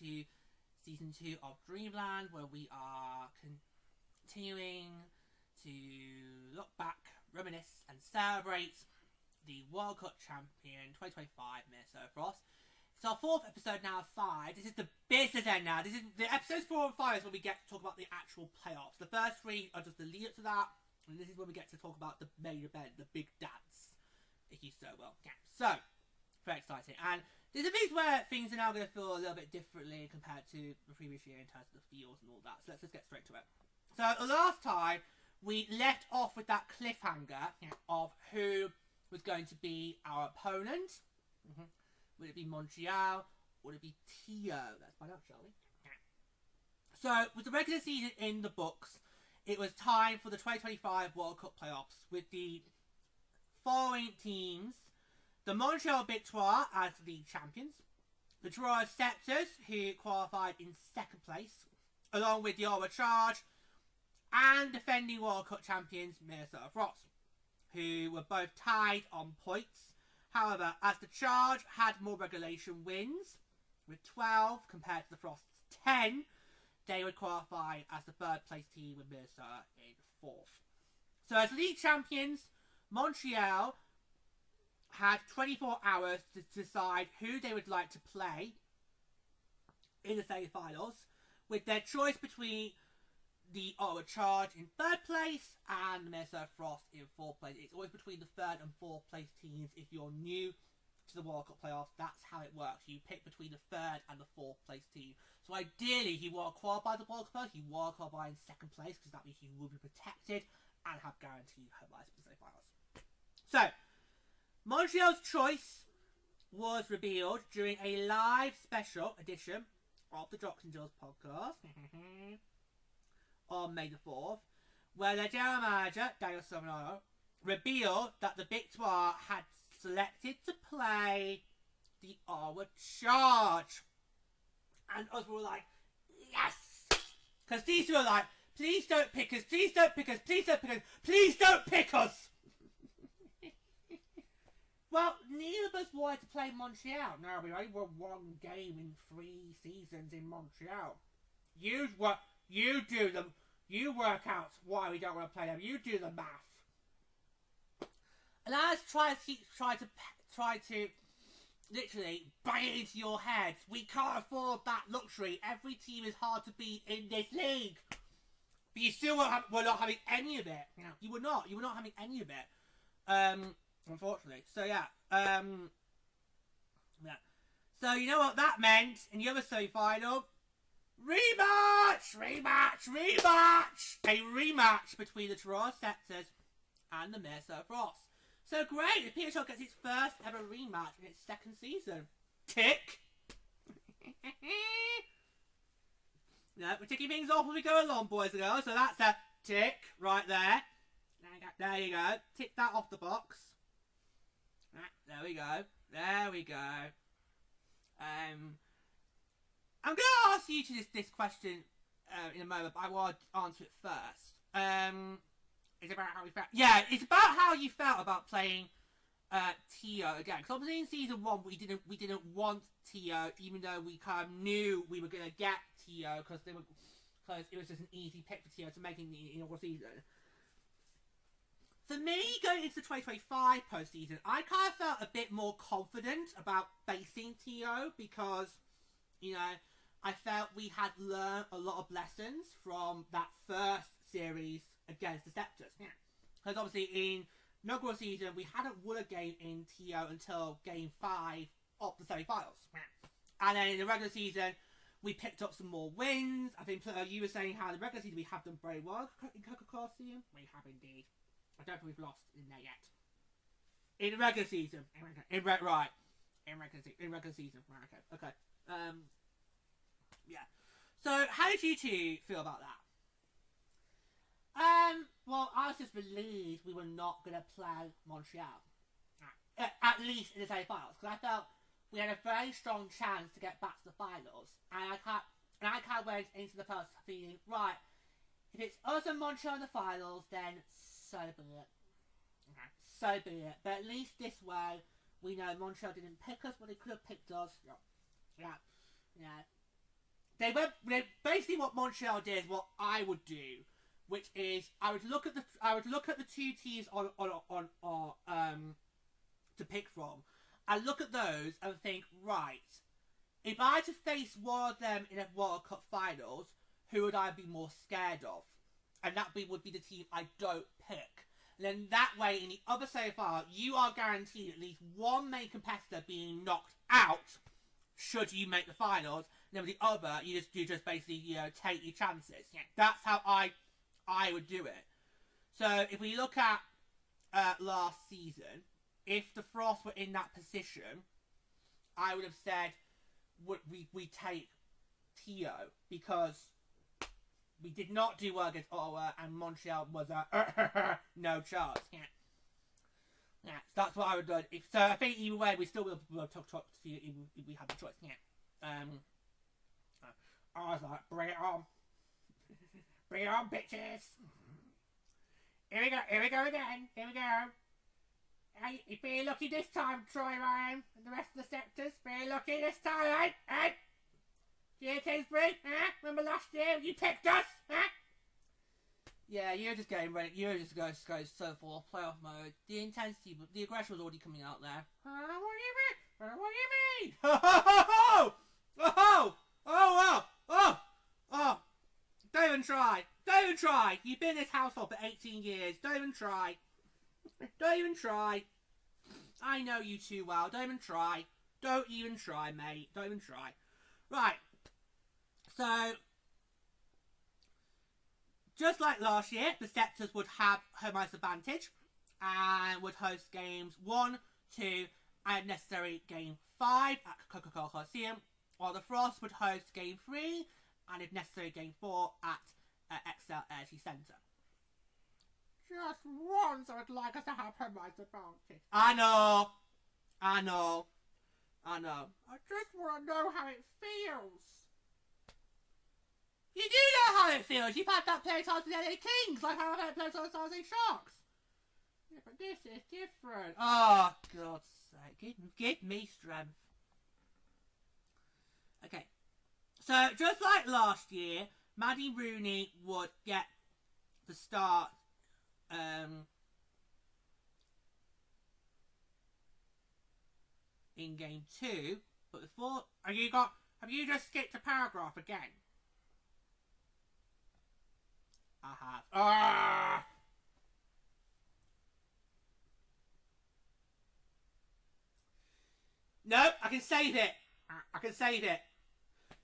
To season 2 of Dreamland, where we are continuing to look back, reminisce, and celebrate the World Cup champion 2025 Minnesota Frost. It's our 4th episode now of 5. This is the business end now. This is the episodes 4 and 5 is when we get to talk about the actual playoffs. The first 3 are just the lead up to that, and this is when we get to talk about the main event, the big dance, if you so will. Yeah. So, very exciting. And there's a bit where things are now going to feel a little bit differently compared to the previous year in terms of the feels and all that. So let's just get straight to it. So last time, we left off with that cliffhanger of who was going to be our opponent. Would it be Montreal? Or would it be Tio? Let's find out, shall we? So, with the regular season in the books, it was time for the 2025 World Cup playoffs with the following teams. The Montreal Victoire as the champions, the Toronto Sceptres, who qualified in 2nd place, along with the Ottawa Charge, and defending World Cup champions Minnesota Frost, who were both tied on points. However, as the Charge had more regulation wins, with 12 compared to the Frost's 10, they would qualify as the 3rd place team with Minnesota in 4th. So as league champions, Montreal had 24 hours to decide who they would like to play in the semi-finals, with their choice between the Ottawa Charge in 3rd place and the Minnesota Frost in 4th place. It's always between the 3rd and 4th place teams. If you're new to the World Cup playoffs, that's how it works. You pick between the 3rd and the 4th place team. So ideally, if you want to qualify the World Cup playoffs, you want to qualify in 2nd place, because that means you will be protected and have guaranteed home ice in the semi-finals. So, Montreal's choice was revealed during a live special edition of the Jocks and Jills podcast on May the 4th, where their general manager, Daniel Silverano, revealed that the Victoire had selected to play the Ottawa Charge. And us were like, yes! Because these two were like, please don't pick us, please don't pick us, please don't pick us, please don't pick us! Well, neither of us wanted to play Montreal. No, we only won 1 game in 3 seasons in Montreal. You work out why we don't want to play them. You do the math. And I just try to literally bang it into your head. We can't afford that luxury. Every team is hard to beat in this league. But you still were not having any of it. You were not having any of it. Unfortunately. So yeah. So you know what that meant in the other semi-final? Rematch! A rematch between the Toronto Sceptres and the Minnesota Frost. So great, the PHL gets its first ever rematch in its second season. Tick! No, we're ticking things off as we go along, boys and girls. So that's a tick right there. There you go. Tick that off the box. There we go. There we go. I'm going to ask you this question in a moment, but I want to answer it first. It's about how we felt. Yeah, it's about how you felt about playing Tio again. Because obviously in season 1 we didn't want Tio, even though we kind of knew we were going to get Tio because it was just an easy pick for Tio to make in the inaugural season. For me, going into the 2025 postseason, I kind of felt a bit more confident about facing Tio because, you know, I felt we had learned a lot of lessons from that first series against the Sceptres. Yeah. Because obviously in inaugural season, we hadn't won a game in Tio until game 5 of the semi-finals. Yeah. And then in the regular season, we picked up some more wins. I think you were saying how in the regular season we have done very well in Coca-Cola Stadium. We have indeed. I don't think we've lost in there yet. In the regular season. In regular season. Right, okay. Yeah. So, how did you two feel about that? Well, I was just relieved we were not going to play Montreal. At least in the semi-finals. Because I felt we had a very strong chance to get back to the finals. And I kind of went into the post feeling, right, if it's us and Montreal in the finals, then so be it. Okay. So be it. But at least this way, we know Montreal didn't pick us, but they could have picked us. Yeah. Basically what Montreal did is what I would do, which is I would look at the two teams on to pick from. I look at those and think, right, if I had to face one of them in a World Cup finals, who would I be more scared of? And that would be the team I don't pick. And then that way, in the other semi-final, you are guaranteed at least one main competitor being knocked out should you make the finals. And then with the other, you just basically take your chances. Yeah, that's how I would do it. So if we look at last season, if the Frost were in that position, I would have said we take Tio because we did not do well against Ottawa, and Montreal was no chance. Yeah, so that's what I would do. So I think either way, we still will talk to you if we had the choice. Yeah. I was like, bring it on, bring it on, bitches. Here we go again. Here we go. Hey, you be lucky this time, Troy Ryan, and the rest of the Sceptres. Be lucky this time, eh? Yeah, Kingsbury, remember last year you picked us, Yeah, you're just getting ready. You're just going so full playoff mode. The intensity, the aggression was already coming out there. What do you mean? Don't even try. Don't even try. You've been in this household for 18 years. Don't even try. Don't even try. I know you too well. Don't even try. Don't even try, mate. Don't even try. Right. So, just like last year, the Sceptres would have home ice advantage and would host games 1, 2, and if necessary, game 5 at Coca-Cola Coliseum, while the Frost would host game 3 and if necessary, game 4 at XL Energy Centre. Just once, I would like us to have home ice advantage. I know. I just want to know how it feels. You do know how it feels. You've had that play times with the LA Kings, like how I've had play times with the Sharks. Yeah, but this is different. Oh, God's sake. Give me strength. Okay. So, just like last year, Maddie Rooney would get the start in game 2. But before... Have you just skipped a paragraph again? I have. Ah! Nope, I can save it.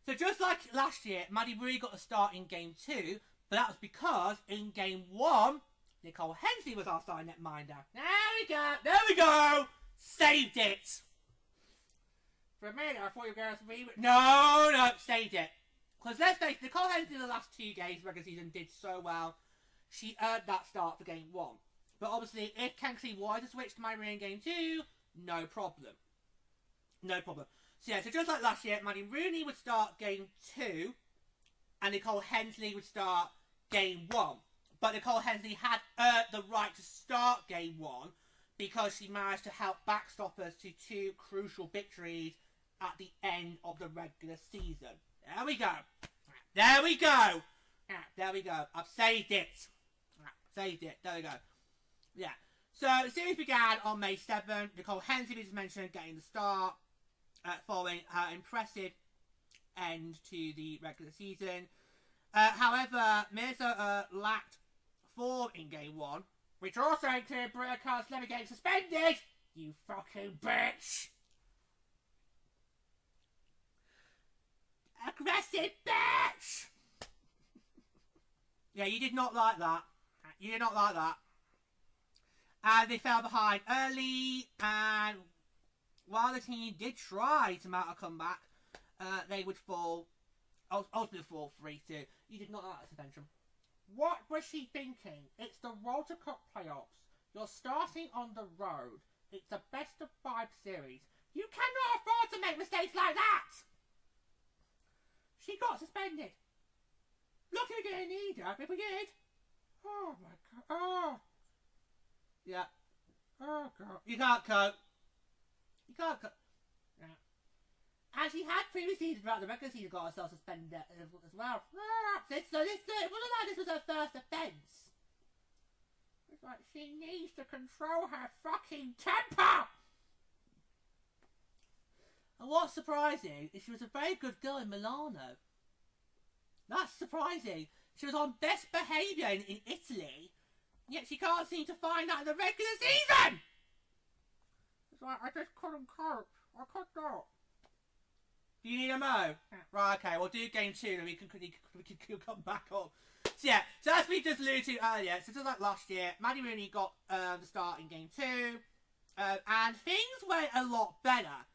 So just like last year, Maddie Rooney got a start in game 2, but that was because in game 1, Nicole Hensley was our starting netminder. There we go. There we go. Saved it. For a minute, I thought you were going to be... No, saved it. Because let's face it, Nicole Hensley in the last 2 games of the regular season did so well. She earned that start for game 1. But obviously, if Kensley wanted to switch to Maddie in game 2, no problem. No problem. So yeah, so just like last year, Maddie Rooney would start game 2, and Nicole Hensley would start game 1. But Nicole Hensley had earned the right to start game 1 because she managed to help backstop us to 2 crucial victories at the end of the regular season. There we go. There we go. There we go. I've saved it. Saved it. There we go. Yeah. So the series began on May 7th. Nicole Hensley, as mentioned, getting the start following her impressive end to the regular season. However, Minnesota lacked form in game 1, which also included Britta Carlsleva getting suspended. You fucking bitch! Aggressive bitch! Yeah, you did not like that. You did not like that. And they fell behind early, and while the team did try to mount a comeback, they would fall, ultimately fall 3-2. You did not like that suspension. What was she thinking? It's the World Cup playoffs. You're starting on the road. It's a best of 5 series. You cannot afford to make mistakes like that! She got suspended. Lucky we didn't need her, if we did. Oh my god. Oh. Yeah. Oh god. You can't cope. You can't cope. Yeah. And she had previously, throughout the regular season, got herself suspended as well. So it wasn't like this was her first offence. It's like, she needs to control her fucking temper! And what's surprising is she was a very good girl in Milano. That's surprising. She was on best behaviour in Italy, yet she can't seem to find that in the regular season! It's like, I just couldn't cope. I could not. Do you need a mo? Yeah. Right, okay, we'll do game 2 and we can come back on. So yeah, so as we just alluded to earlier, so just like last year, Maddie Rooney got the start in game 2, and things went a lot better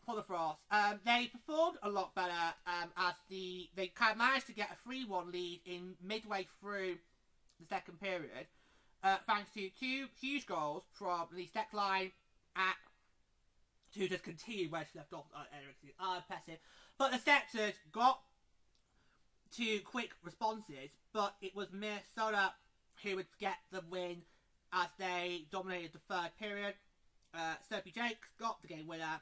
for the Frost. They performed a lot better as they managed to get a 3-1 lead in midway through the second period, thanks to 2 huge goals from the Steckline to just continue where she left off. Impressive. But the Sceptres got 2 quick responses, but it was Minnesota who would get the win as they dominated the third period. Sophie Jakes got the game winner.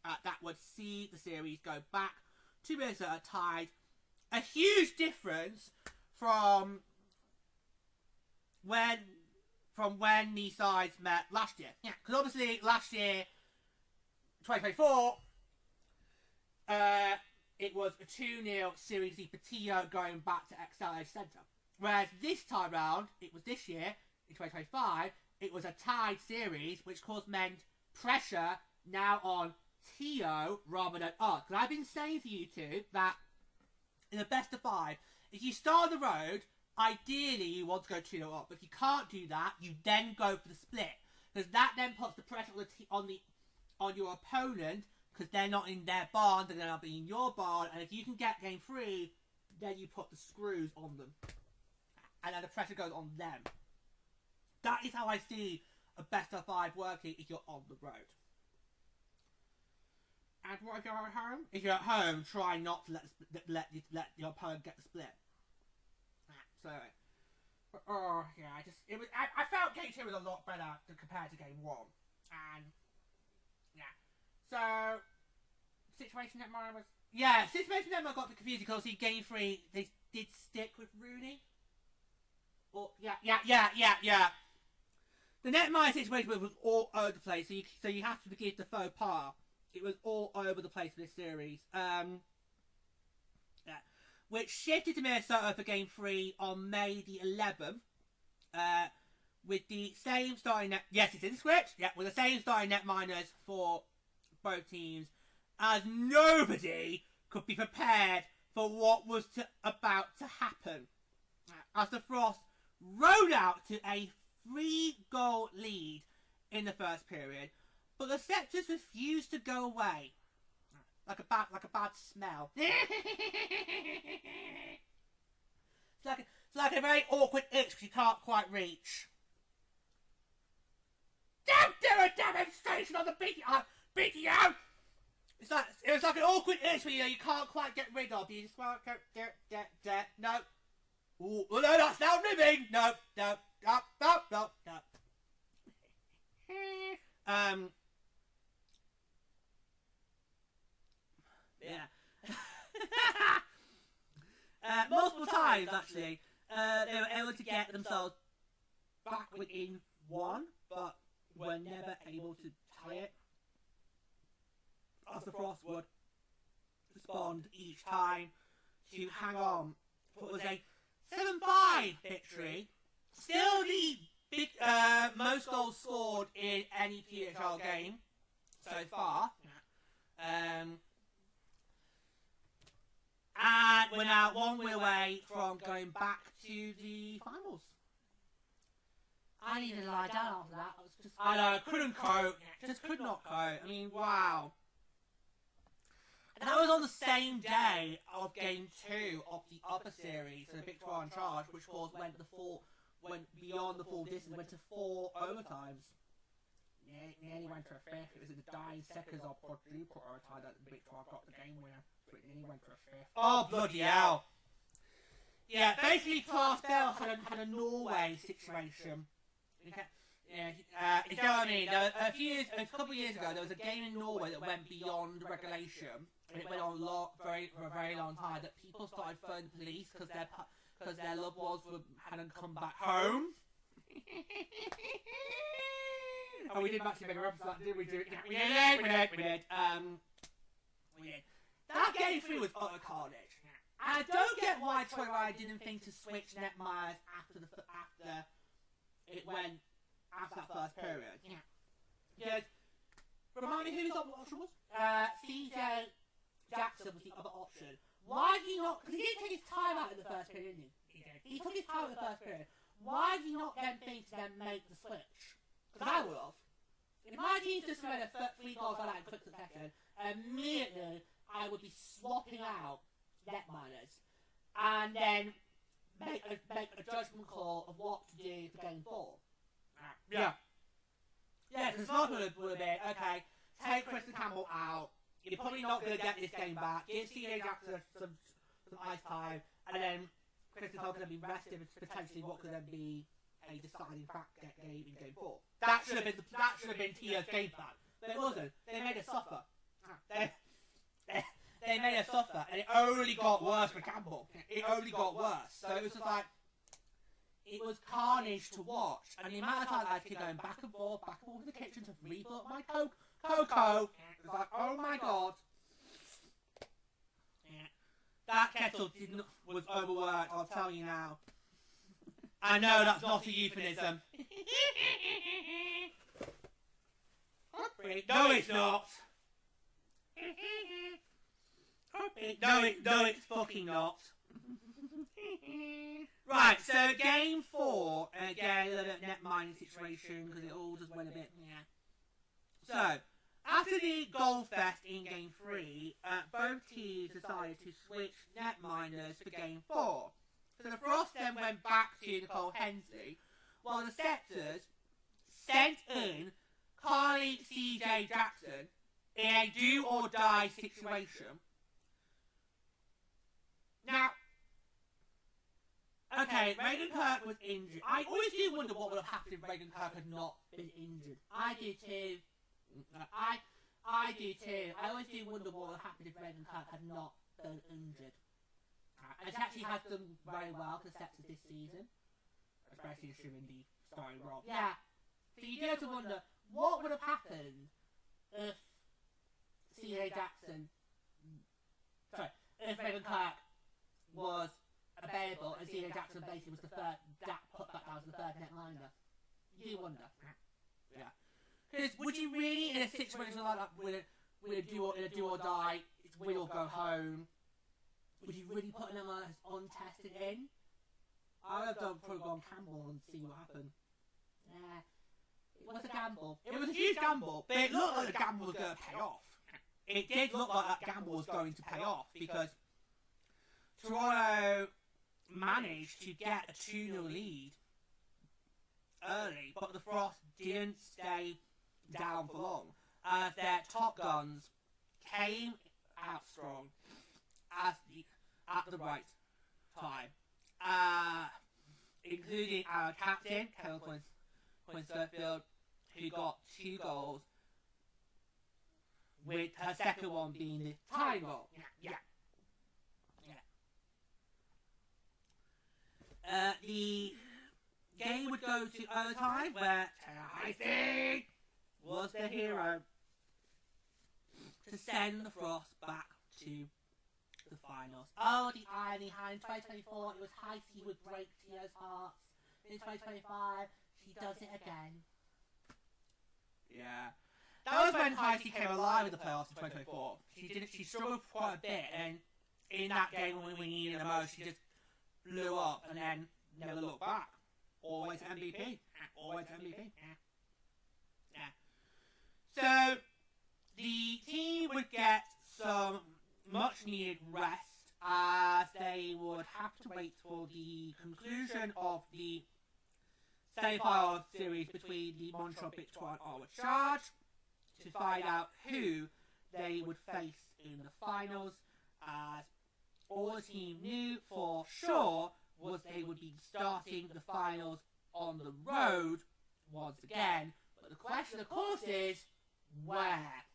That would see the series go back to Minnesota tied. A huge difference from when the sides met last year. Yeah, because obviously last year, 2024, it was a 2-0 Series E Patio going back to XL Centre. Whereas this time round, it was this year, in 2025, it was a tied series, which caused men pressure now on Tio rather than us. Because I've been saying to you two that in the best of 5, if you start on the road, ideally you want to go 2-0 up. But if you can't do that, you then go for the split. Because that then puts the pressure on your opponent, because they're not in their barn, they're going to be in your barn, and if you can get game 3, then you put the screws on them. And then the pressure goes on them. That is how I see a best of 5 working if you're on the road. And what if you're at home? If you're at home, try not to let your opponent get the split. So, oh yeah, I felt game 2 was a lot better compared to game 1, and yeah. So, Situation Netmire was... Yeah, Situation Netmire got the confused because in game 3, they did stick with Rooney. Or, yeah. The Netmire situation was all over the place, so you have to forgive the faux pas. It was all over the place for this series. Yeah. Which shifted to Minnesota for game 3 on May the 11th. With the same starting net... Yes, it's in the script. Yeah, with the same starting netminers for both teams, as nobody could be prepared for what was about to happen. As the Frost rode out to a 3-goal lead in the first period, but the Sceptres refused to go away. Like a bad smell. It's like a very awkward itch you can't quite reach. Don't do a demonstration on the BTO! It was like an awkward itch where you can't quite get rid of. You just want to go, no. Ooh, no, that's now ribbing. No. Yeah. Multiple times, actually, they were able to get themselves back within one, but were never able to tie it. As the Frost would respond each time to hang on. It was a 7-5 victory. Still the big, most goals scored in any PHL game so far. And we're now 1 win away from going back to the finals. I needed to lie down after that. I know, couldn't cope. Just could not cope. I mean, wow. And that was on the same day of Game 2 of the upper series, so the Victoire Charge, which of course went beyond the full distance, went to 4 overtimes. Nearly went to a fifth. It was in the dying seconds of quadruple overtime that Victoire got the game winner. So it nearly went to a fifth. Oh, bloody hell. Yeah, basically Klaus Bell had a Norway situation. You know what I mean? A couple of years ago, there was a game in Norway that went beyond regulation. And it went on for a very long time. That people started phoning the police because their loved ones hadn't come back home. Oh, we didn't actually make a reference to that, did we? We did. That game 3 was utter carnage. And I don't get why Troy Ryan didn't think to switch netminders after that first period. Yeah. Because, remind me who his other option was? CJ Jackson was the other option. Why did he not... Because he didn't take his time out in the first period, didn't he? He took his time in the first period. Why did he not then think to then make the switch? Because I would have. If my team just made 3 goals like that in quick succession, immediately I would be swapping out netminders and then make a judgment call of what to do for game 4. Yeah. Yeah, because smart would have been, okay, take Kristen Campbell out. You're probably not going to get this game back. Give CJ Jackson some ice time, and then Kristen Campbell could be rested with potentially what could then be a deciding game in game 4. That should have been Tia's game plan, but it wasn't. They made us suffer. They made us suffer, and it only got worse for Campbell. It only got worse. So it was just like, it was carnage to watch, and the amount of time I had to keep going back and forth to the kitchen to refill my cocoa. It was like, oh my god. Yeah. That kettle was overworked, I'll tell you now. I know that's not a euphemism. No, it's not. No, it's fucking not. Right, so game 4, again, a little bit netminding situation, because it all just went a bit, yeah. So, after the goal fest in game 3, both teams decided to switch netminders for game 4. So the Frost then went back to Nicole Hensley, while the Sceptres sent in Carly CJ Jackson in a do-or-die situation. Now, okay, Reagan Kirk was injured. I always do wonder what would have happened if Reagan Kirk had not been injured. I do too. I do too. I always do wonder what would have happened if Reagan Kirk had not been injured. And she actually has done very well for the Sceptres this season, especially assuming the starting role. Yeah. So you do have to wonder what would have happened if CJ Jackson, if Reagan Kirk was available and CJ Jackson basically was the third, that was the third netminder. You do wonder. Yeah. Because would you really, in a situation like that, with a do or die, it's win or go home, would you really put them as untested in? I would have probably gone Campbell and see what happened. It was a gamble. It was a huge gamble, but it looked like the gamble was going to pay off. It did look like that gamble was going to pay off because Toronto managed to get a 2-0 lead early, but the Frost didn't stay down for long as their top guns came out strong at the right time, including our captain Kevin Quinn-Scofield, who got 2 goals, with her second one being the tying goal. The game would go to overtime, where Heisty was the hero to send the Frost back to the finals. Oh, the irony! How in 2024 it was Heisty who would break Tio's hearts. In 2025, she does it again. Yeah. That was when Heisty came alive in the playoffs in 2024. She struggled quite a bit, and in that game when we needed the most, she just blew up and then never looked back. Always MVP. Always MVP. So the team would get some much needed rest as they would have to wait for the conclusion of the semi-final series between the Montreal Victoire and Ottawa Charge to find out who they would face in the finals, as all the team knew for sure was they would be starting the finals on the road once again. But the question, of course, is where?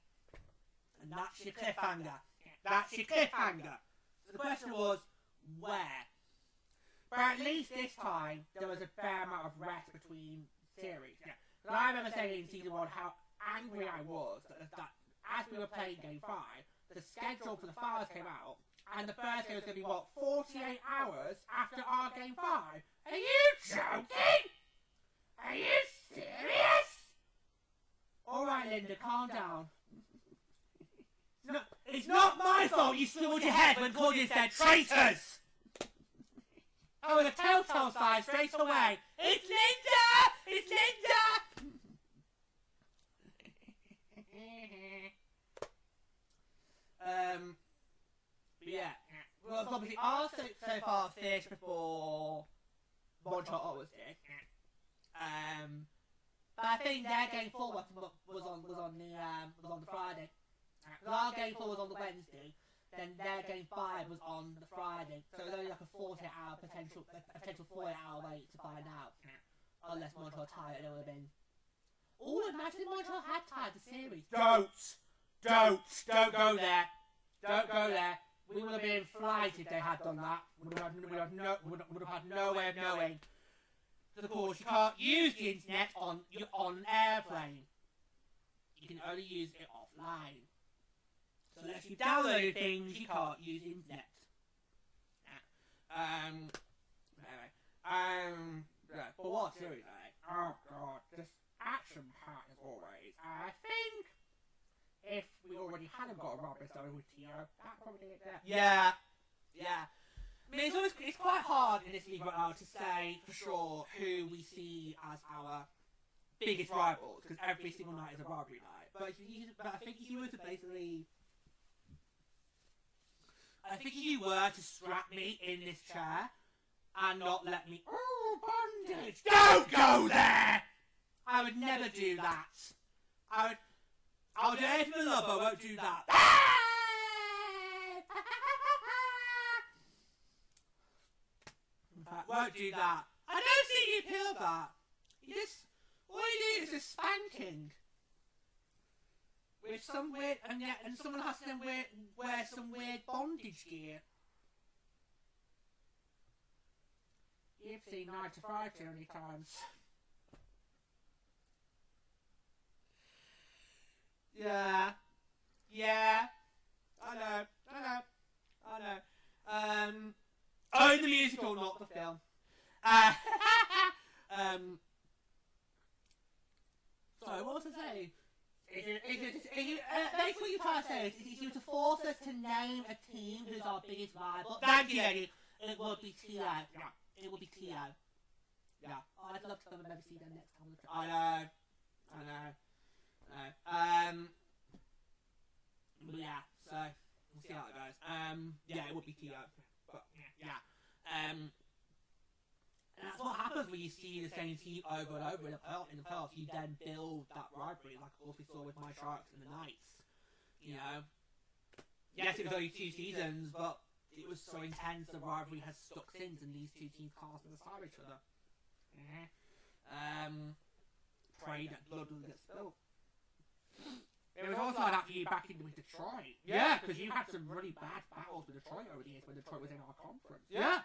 And that's your cliffhanger. That's your cliffhanger. So the question was, where? But at least this time, there was a fair amount of rest between series. Because I remember saying in Season 1 how angry I was that as we were playing Game 5, the schedule for the finals came out, and the first game was going to be, 48 hours after our Game 5? Are you joking? Are you serious? Alright, Linda, calm down. It's not my fault you swiveled your head when Claudia said traitors! Oh, the telltale sign straight away. It's Linda! It's Linda! Yeah. Well, obviously, ours so far finished before Montreal Ottawa's did. But I think their game 4 was on the Friday. Because our game 4 was on the Wednesday, then their game 5 was on the Friday. So it was only like a 48-hour potential 48-hour wait to find out. Unless Montreal tied, it would have been. Oh, imagine if Montreal had tied the series. Don't go there. Don't go there. We would have been flight if they had done that. We would have had no way of knowing. Because of course you can't use the internet on an airplane. You can only use it offline. So unless you download things, you can't use the internet. But what series? Oh god, this action part as always. I think if we already hadn't got a rubber story with Tio, that probably is there. Yeah. I mean, it's quite hard in this league right now to say for sure who we see as our biggest rivals, because every single night is a rivalry night. But I think if you were to basically, if you were to strap me in this chair and not let me, bondage, don't go there! I would never do that. I'll do anything for love, but I won't do that. In fact, won't do that. I don't see you appeal that. All you do is just spanking. With some weird, and someone has to then wear some weird bondage gear. You've seen 9 to 5 too many times. Yeah. I know. Only the musical, not the film. Sorry, what was I saying? Basically what you're trying to say is if you were to force us to name a team who's our biggest rival, thank you, Eddie, it would be Tio. It would be Tio. Yeah. Oh, I'd love to come and maybe see them next time on the trip. I know. But yeah, so we'll see how it goes. Yeah, it would be Tio, but yeah. And that's what happens when you see the same team over and over in the playoffs. You then build that rivalry, like of course we saw with my Sharks and the Knights. You know, yes, it was only 2 seasons, but it was so intense. The rivalry has stuck since, and these two teams can't stand aside each other. Pray that blood doesn't get spilled. It was also like that for you back in with Detroit. Yeah, because you had some really bad battles with Detroit over the years when Detroit was in our conference. Yeah.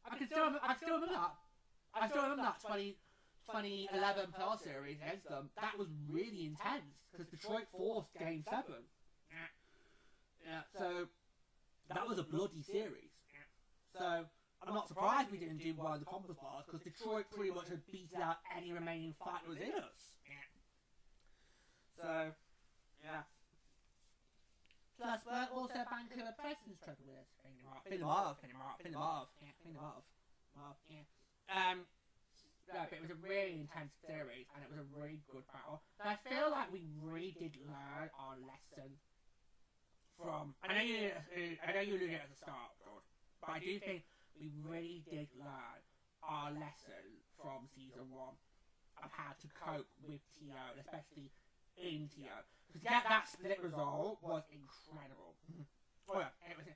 I can still remember that. I still remember that 2011 playoff series against them. That was really intense because Detroit forced Game 7. Yeah. So that was a bloody series. So I'm not surprised we didn't do well in the conference bars because Detroit pretty much had beaten out any remaining fight that was in us. So, yeah. Plus, we're also Vancouver Presidents Trophy winners. Fin them off. No, but it was a really intense series and it was a really good battle. And I feel like we really did learn our lesson from. I know you alluded at the start, George, but I do think we really did learn our lesson from season 1 of how to cope with TO, especially in TO. Because that split result was incredible. Oh yeah, it was.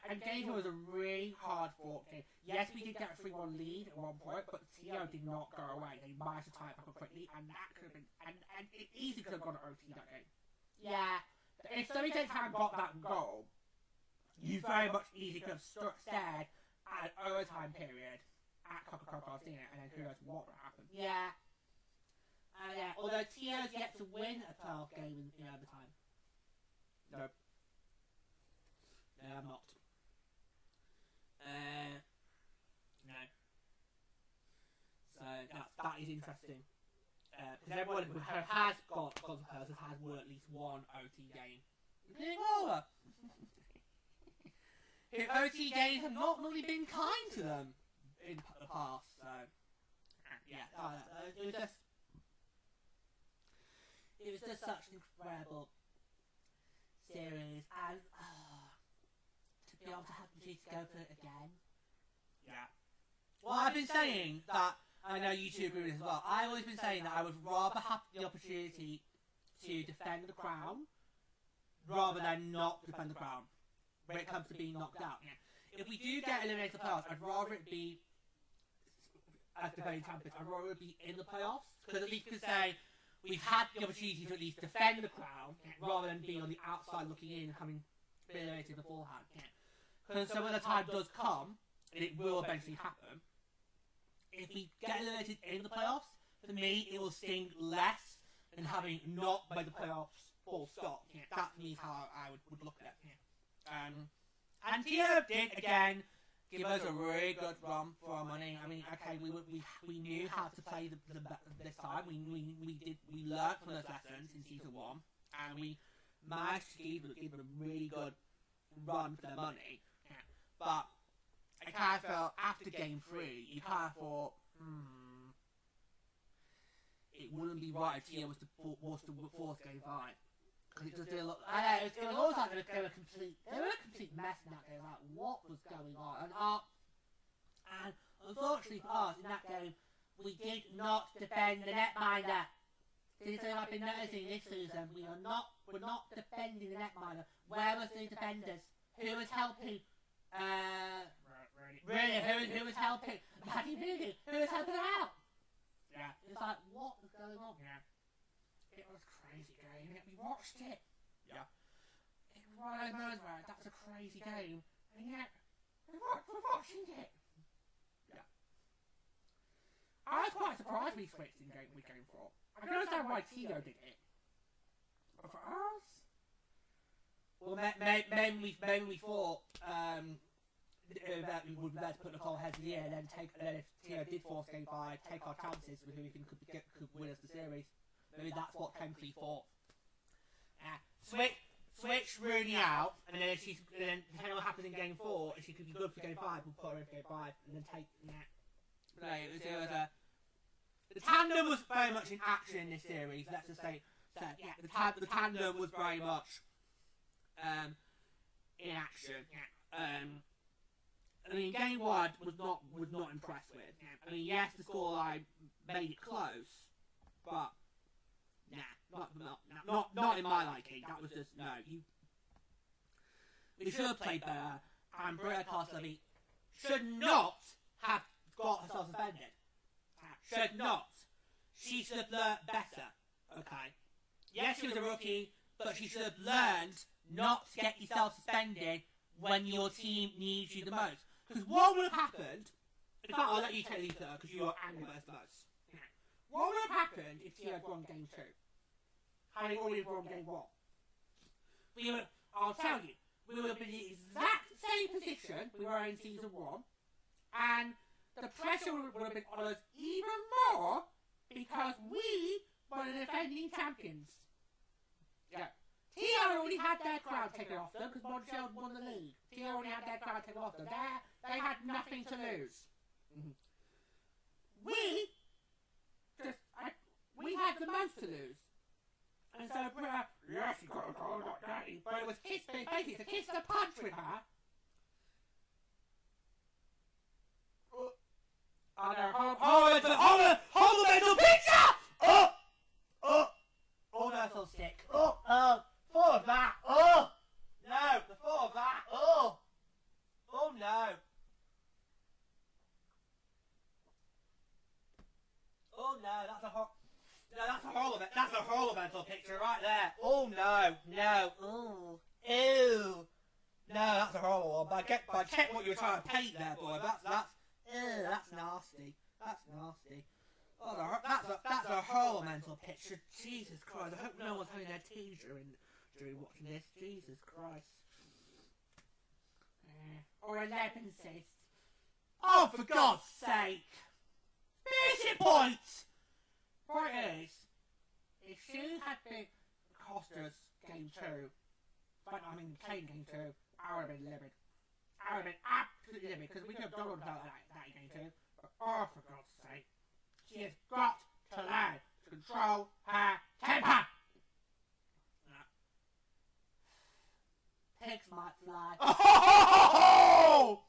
And Game 2 was a really hard fought game. Yes, we did get a 3-1 lead at one point, but TO did not go away. They managed to tie it back up quickly, and that could have been, and it easily could have gone to OT that game. Yeah. If Sonny Daytime got that goal, you very much easily could have stared at an overtime period at Coca-Cola Coliseum, and then who knows what would happen. Yeah. Although TO's yet to win a playoff game in overtime. Nope. No, I'm not. No. So that is interesting. Because everyone who has got consequences has won at least one OT game, including Ottawa. Who OT games have not really been kind to them in the past. So yeah, it was just such an incredible series, and to be able to have the opportunity to go for it again. Yeah. Well, I've been saying that, I know you two agree with this as well, I've always been saying that I would rather have the opportunity to defend the crown rather than not defend the crown when it comes to being knocked out. If we do get eliminated in the playoffs, I'd rather it be, as defending champions, I'd rather it be in the playoffs, because at least you can say, we've had the opportunity to at least defend the crown rather than being on the outside looking in, having been eliminated beforehand. Because so when the time does come, and it will eventually happen, if we get eliminated in the playoffs, for me it will sting less than having not made the playoffs full stop. That for me is how I would look at it. And Tio did again give us a really good run for our money. I mean, okay, we knew how to play this time. We learned from those lessons in season 1, and we managed to give them a really good run for their money. But I kind of felt after game 3, you kind of thought, it wouldn't be right if Tio was to force game 5. Because it just did look. It was almost like they were a complete mess in that game. Like, what was going on? And unfortunately for us, in that game, we did not defend the netminder. This is something I've been noticing this season. We're not defending the netminder. Where was the defenders? Who was helping? Really? Who was helping? Matty Voodoo? Who was helping out? Yeah. It's like, what was going on? Yeah. It was crazy game. We watched it. Yeah. It was one of those moments where that's a crazy game, and yet we're watching it. Yeah. I was quite surprised we switched in game 4. I can understand why Tio did it, but for us, well, maybe we thought that we would be better to put Nicole ahead of the year, and then if Tio did force game 5, take our chances with who we think could win us the series. Maybe that's what Kemsley thought. Switch Rooney out, and then depending on what happens in game 4, if she could be good for game 5, we'll put her in for game 5, and then take The tandem was very much in action in this series. Let's just say, the tandem was very much in action. I mean, game one was not impressed with. I mean, yes, the scoreline made it close, but not in my liking. That was just we should have played better, and Britta Castlevy should not have got herself suspended. Should not. She should have learnt better. Okay. Yes, she was a rookie, but she should have learned not to get yourself suspended when your team needs you the most. Because what would have happened? In fact, I'll let you take these because you are angry about this most. What would have happened if she had won game 2? Having already won game 1? I'll tell you, we would have been in the exact same position we were in season 1, and the pressure would have been on us even more because we were the defending champions. Yeah. TR already had their crowd taken off them because Montreal won the league. TR already had their crowd taken off them. They had nothing to lose. Mm-hmm. We had the most to lose. And so Britta, yes, you got a goal, not dirty. But it was basically to kiss the punch with her. Hold the mental picture! Oh, that's so sick. Thought of that. No, the thought of that. Oh no. Oh no, that's a horrible mental picture right there. Oh no. Ooh. Ew. No, that's a horrible one. But I get what you were trying to paint there, boy. That's nasty. That's nasty. Oh, that's a horrible mental picture. Jesus Christ! I hope no one's having their tea during watching this. Jesus Christ. Or a lemon cyst. Oh, for God's sake! Finish it, point. Point is, if she had been Costa's game 2, Kane game 2, I would have been livid. I would have been absolutely livid because we could have done without that in game 2. But oh, for God's sake. She has got to learn to control her temper. Pigs might fly. Oh!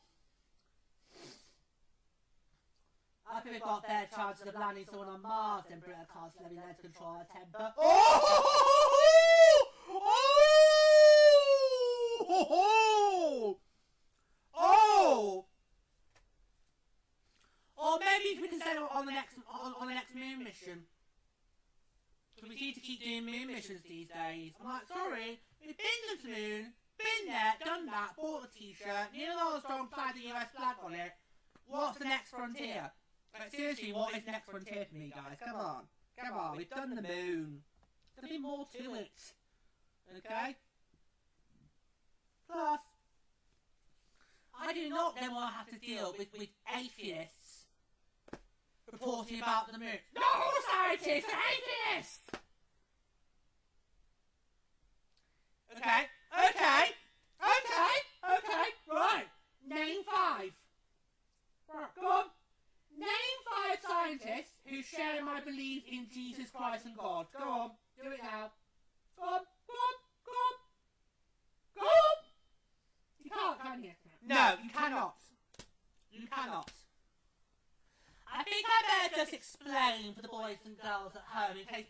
I think we've got better chances of landing someone on Mars than Britta Castlevy learn to control her temper. Or maybe we can say on the next moon mission. We need to keep doing moon missions these days. I'm like, sorry, we've been to the moon, been there, done that, bought a t-shirt, Neil Armstrong planted the US flag on it. What's the next frontier? Like, seriously, what is the next frontier for me, guys? Come on, we've done the moon. There's be more to it. Okay? Plus, I do not then want to have to deal with atheists reporting about the moon. Not all scientists are atheists! Okay, right. Name 5. Right, go on. Name 5 scientists who share my belief in Jesus Christ and God. Go on, do it now. Go on. You can't, can you? No, you cannot. I think I better just explain for the boys and girls at home in case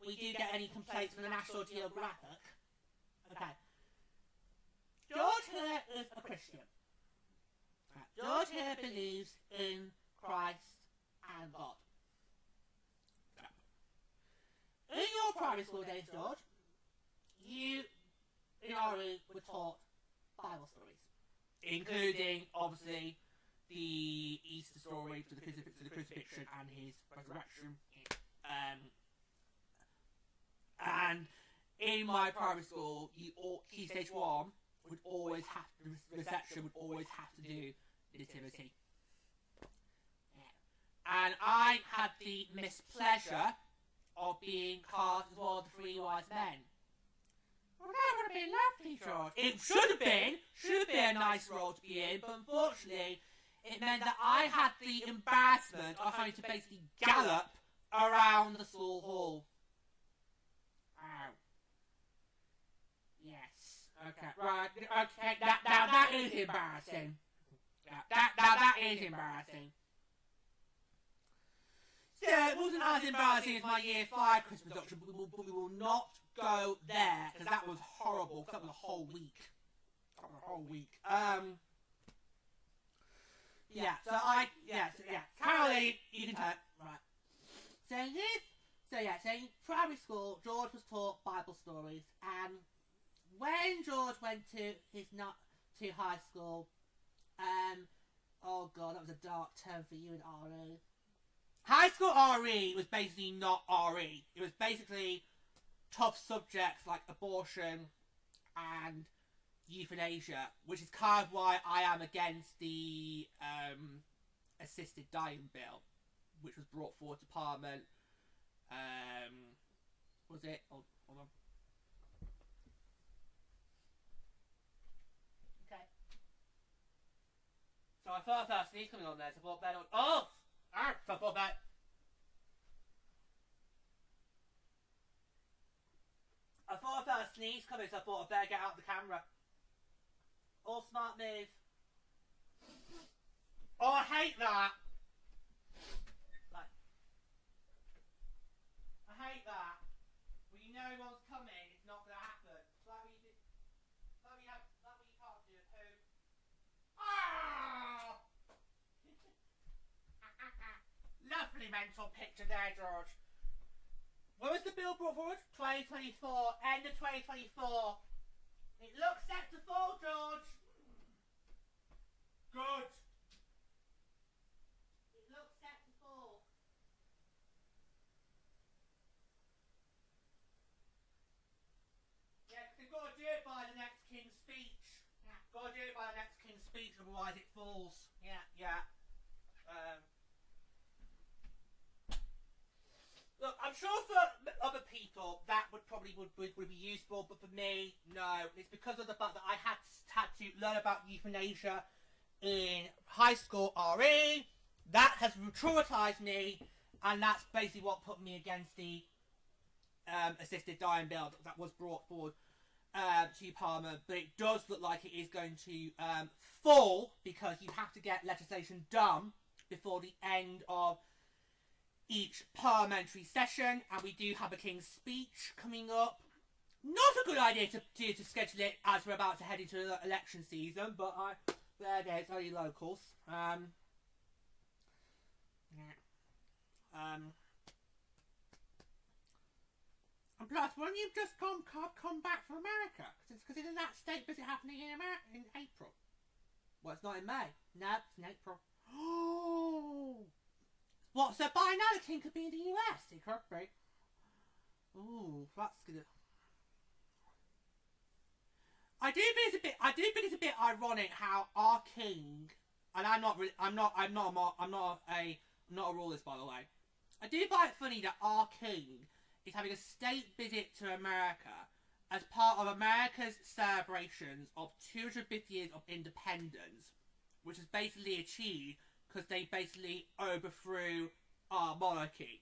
we do get any complaints from the National Geographic. Okay. George here is a Christian. George here believes in Christ and God. In your primary school days, George, you, in our room, were taught Bible stories, including, obviously, the Easter story to the crucifixion and his resurrection. And in my primary school, Key Stage 1 would always have to, the reception would always have to do nativity. And I had the mispleasure of being cast as one of the 3 wise men. Well, that would have been lovely, George. It should have been a nice role to be in, but unfortunately, it meant that I had the embarrassment of having to basically gallop around the school hall. Ow. Yes. Okay. Right. Okay. Now that is embarrassing. That is embarrassing. Yeah, it wasn't as embarrassing as my year 5 Christmas production, but we will not go there because that was horrible. Because that was a whole week. Yeah. Caroline, you can tell. Right. So in primary school, George was taught Bible stories, and when George went to high school, oh god, that was a dark term for you in RE. High school RE was basically not RE. It was basically tough subjects like abortion and euthanasia, which is kind of why I am against the assisted dying bill, which was brought forward to Parliament. Was it? Hold on. Okay. So I thought that sneeze coming on there, so I thought better. Oh! So I thought that. I thought I felt a sneeze coming, so I thought I'd better get out the camera. All smart move. Oh, I hate that. Like, I hate that. When you know one's coming, it's not going to happen. Like when you can't do a poo. Ah! Lovely mental picture there, George. When was the bill brought forward? 2024. End of 2024. It looks set to fall, George. Good. It looks set to fall. Yeah, because they've got to do it by the next King's speech. Yeah. Got to do it by the next King's speech, otherwise it falls. Yeah. Look, I'm sure for other people that would be useful, but for me, no. It's because of the fact that I had to learn about euthanasia in high school RE. That has traumatised me, and that's basically what put me against the assisted dying bill that was brought forward to Parliament. But it does look like it is going to fall, because you have to get legislation done before the end of each parliamentary session, and we do have a King's speech coming up. Not a good idea to schedule it as we're about to head into the election season, but there it is, it's only locals. And plus, when you've just come back from America, because isn't that state visit happening in April? Well, it's not in May. No, it's in April. Oh. What, so by now the King could be in the US? He could be. Ooh, that's good. I do think it's a bit ironic how our King, and I'm not a royalist, by the way. I do find it funny that our King is having a state visit to America as part of America's celebrations of 250 years of independence, which is basically achieved because they basically overthrew our monarchy.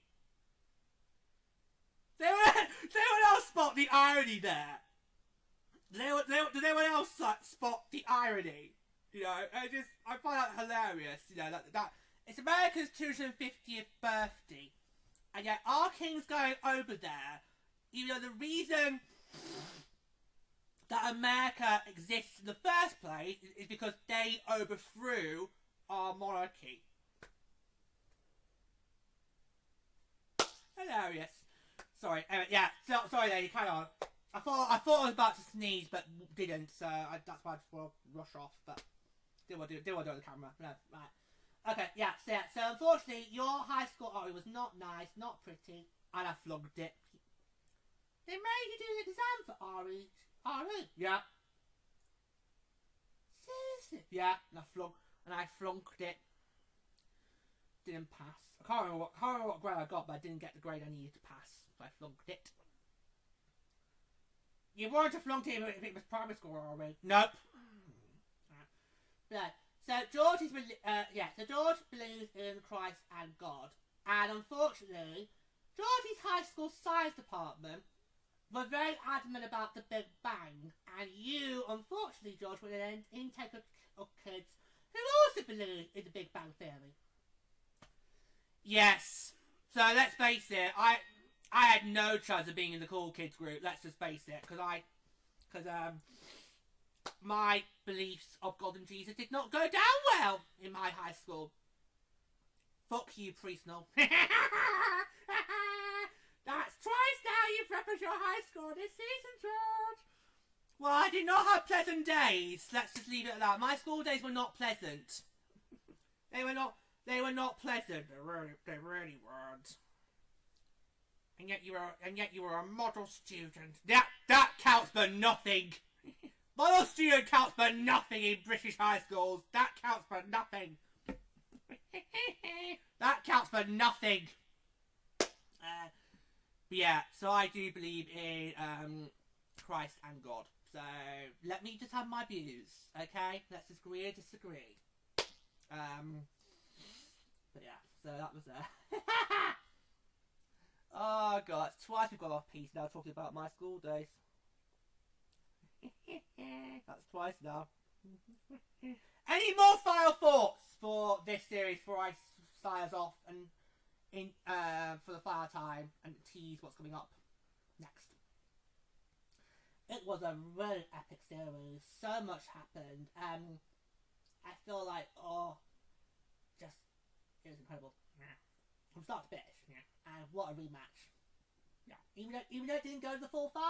Does anyone else spot the irony there? Does anyone else spot the irony? You know, I find that hilarious. You know, that it's America's 250th birthday, and yet our King's going over there. You know, the reason that America exists in the first place is because they overthrew our monarchy. Hilarious. Sorry. Yeah. Sorry, there. You carry on. I thought I was about to sneeze, but didn't. So that's why I just want to rush off. But didn't want to do it on the camera. No, right. Okay. Yeah. So unfortunately, your high school RE was not nice, not pretty, and I flunked it. They made you do an exam for RE. Yeah. Seriously. Yeah. And I flunked it. Didn't pass. I can't remember what grade I got, but I didn't get the grade I needed to pass, so I flunked it. You wanted to flunk it if it was primary school already. Nope. Yeah. So George believes in Christ and God, and unfortunately, George's high school science department were very adamant about the Big Bang, and you, unfortunately, George, were an intake of kids who also believe in the Big Bang Theory. Yes. So let's face it, I had no chance of being in the cool kids group. Let's just face it, because my beliefs of God and Jesus did not go down well in my high school. Fuck you, priest. No. That's twice now you've represented your high school this season, George. Well, I did not have pleasant days. Let's just leave it at that. My school days were not pleasant. They were not pleasant. They really weren't. And yet you were a model student. That counts for nothing. Model student counts for nothing in British high schools. That counts for nothing. That counts for nothing. But yeah, so I do believe in Christ and God. So let me just have my views, okay? Let's agree or disagree. But yeah, so that was oh god, twice we've got off piece now talking about my school days. That's twice now. Any more final thoughts for this series before I sign us off and for the final time and tease what's coming up next? It was a really epic series. So much happened. I feel like it was incredible. From start to finish. And what a rematch. Yeah. Even though it didn't go to the full 5,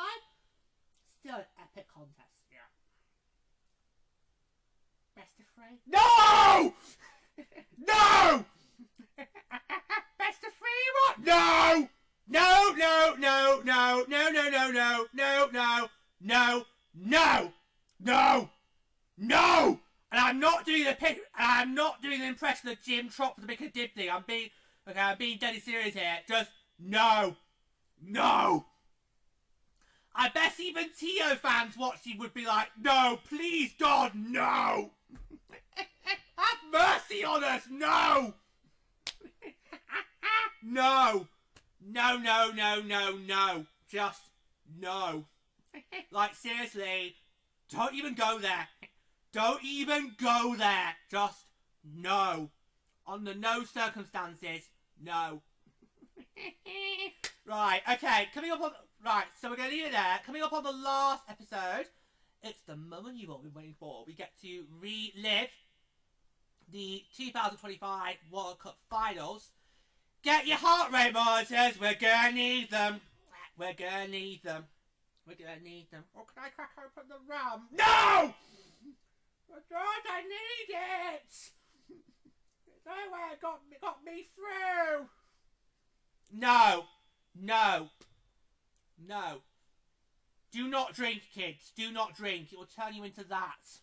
still an epic contest. Yeah. Best of 3? No! No! Best of 3 what? No! No, no, no, no, no, no, no, no, no, no, no, no, no, no! And I'm not doing the impression of Jim Trop to make a dib thing. I'm being deadly serious here. Just no. No! I bet even Tio fans watching would be like, no, please God, no! Have mercy on us, no! No! No, no, no, no, no. Just no. Like, seriously, don't even go there. Don't even go there. Just no. Under no circumstances, no. Right, okay, so we're going to leave it there. Coming up on the last episode, it's the moment you've all been waiting for. We get to relive the 2025 World Cup Finals. Get your heart rate monitors, we're going to need them. We're going to need them. We're going to need them. Or can I crack open the rum? No! God, I need it! It's the only way it got me through. No. No. No. Do not drink, kids. Do not drink. It will turn you into that.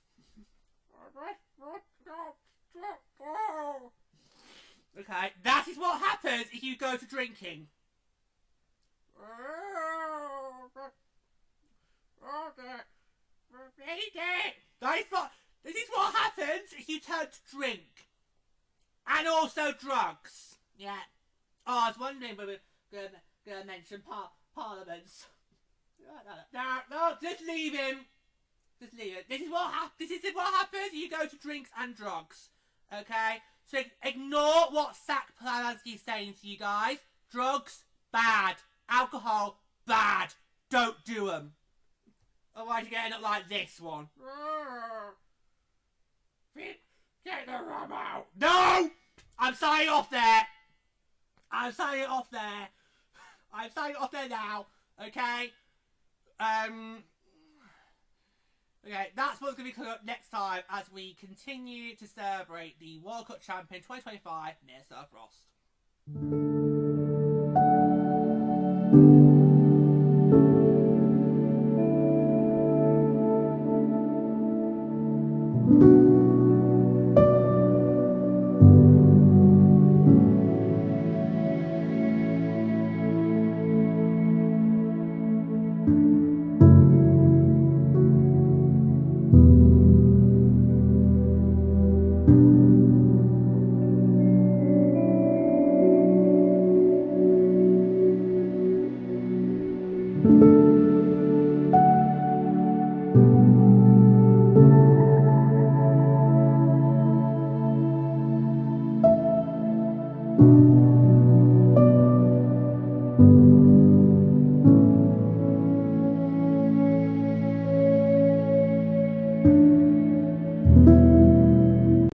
Okay, that is what happens if you go to drinking. This is what happens if you turn to drink. And also drugs. Yeah. Oh, I was wondering whether we were going to mention parliaments. No, just leave him. Just leave it. This is what happens if you go to drinks and drugs. Okay? So ignore what Zach Polanski's saying to you guys. Drugs, bad. Alcohol, bad. Don't do them. Otherwise you're going to end up like this one. Get the rum out. No! I'm signing off there. I'm signing off there. I'm signing off there now. Okay? Okay, that's what's going to be coming up next time as we continue to celebrate the World Cup champion 2025, Minnesota Frost.